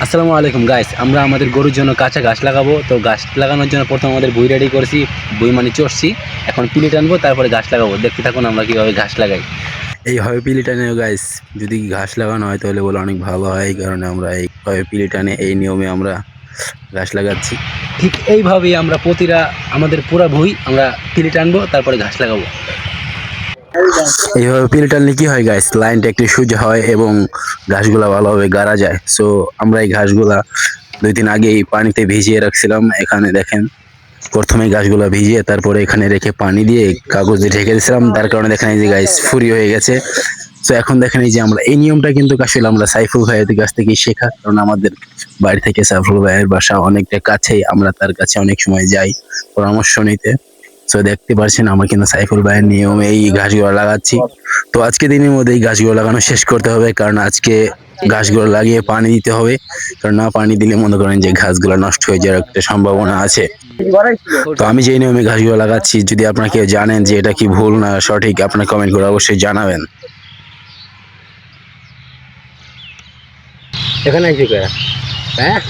আসসালামু আলাইকুম গাইস, আমরা আমাদের গরুর জন্য কাঁচা ঘাস লাগাবো। তো ঘাস লাগানোর জন্য প্রথমে আমাদের বই রেডি করেছি, বই মানে চড়ছি। এখন পিলি টানবো, তারপরে ঘাস লাগাবো। দেখতে থাকুন আমরা কিভাবে ঘাস লাগাই। এইভাবে পিলি টানে গাইস, যদি ঘাস লাগানো হয় তাহলে বলে অনেক ভালো হয়। এই কারণে আমরা এইভাবে পিলি টানে, এই নিয়মে আমরা ঘাস লাগাচ্ছি। ঠিক এইভাবেই আমরা প্রতিটা আমাদের পুরা ভুঁই আমরা পিলি টানবো, তারপরে ঘাস লাগাবো। এইভাবে পিলি টানলে কি হয় গাইস, লাইনটা একটু সোজা হয় এবং ঘাসগুলা ভালোভাবে গাড়া যায়। সো আমরা এই ঘাসগুলা 2 দিন আগেই পানিতে ভিজিয়ে রাখছিলাম। এখানে দেখেন, প্রথমে গাছগুলা ভিজিয়ে তারপরে এখানে রেখে পানি দিয়ে কাগজ দিয়ে ঢেকে দিয়েছিলাম। তার কারণে দেখেন এই যে গাইস ফুরি হয়ে গেছে। তো এখন দেখেন এই যে আমরা এই নিয়মটা কিন্তু আসলে আমরা সাইফুল ভাইয়ের কাছ থেকে শেখা, কারণ আমাদের বাড়ি থেকে সাইফুল ভাইয়ের বাসা অনেকটা কাছেই। আমরা তার কাছে অনেক সময় যাই পরামর্শ নিতে। তো দেখতে পাচ্ছেন আমরা কিন্তু সাইফুল ভাইয়ের নিয়মে এই গাছগুলো লাগাচ্ছি। তো আজকে দিনের মধ্যে এই গাছগুলো লাগানো শেষ করতে হবে, কারণ আজকে গাছগুলো লাগিয়ে পানি দিতে হবে। কারণ না পানি দিলে মনে করেন যে ঘাসগুলো নষ্ট হয়ে যাওয়ার একটা সম্ভাবনা আছে। তো আমি যে নিয়মে ঘাসগুলো লাগাচ্ছি, যদি আপনারা কেউ জানেন যে এটা কি ভুল না সঠিক, আপনারা কমেন্ট করে অবশ্যই জানাবেন। এখানে কি করে? হ্যাঁ,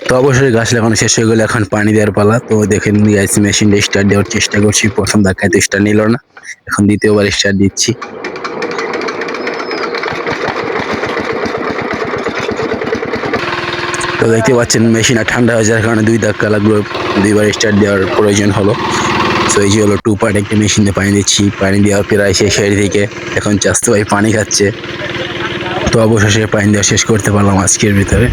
তো অবশ্যই গাছ লাগানো শেষ হয়ে গেলে এখন পানি দেওয়ার পালা। তো দেখেন গাইস, মেশিনটা স্টার্ট দেওয়ার চেষ্টা করছি। প্রথম ধাক্কায় তো স্টার্ট নিল না, এখন দ্বিতীয়বার স্টার্ট দিচ্ছি। তো দেখতে পাচ্ছেন মেশিনটা ঠান্ডা হয়ে যাওয়ার কারণে 2 ধাক্কা লাগলো, 2বার স্টার্ট দেওয়ার প্রয়োজন হলো। তো এই যে হলো 2 পার্ট একটা মেশিনে পানি দিচ্ছি। পানি দেওয়া প্রায় শেষের দিকে, এখন চাস্তো ভাই পানি খাচ্ছে। তো অবশেষে পানি দেওয়া শেষ করতে পারলাম আজকের ভিতরে।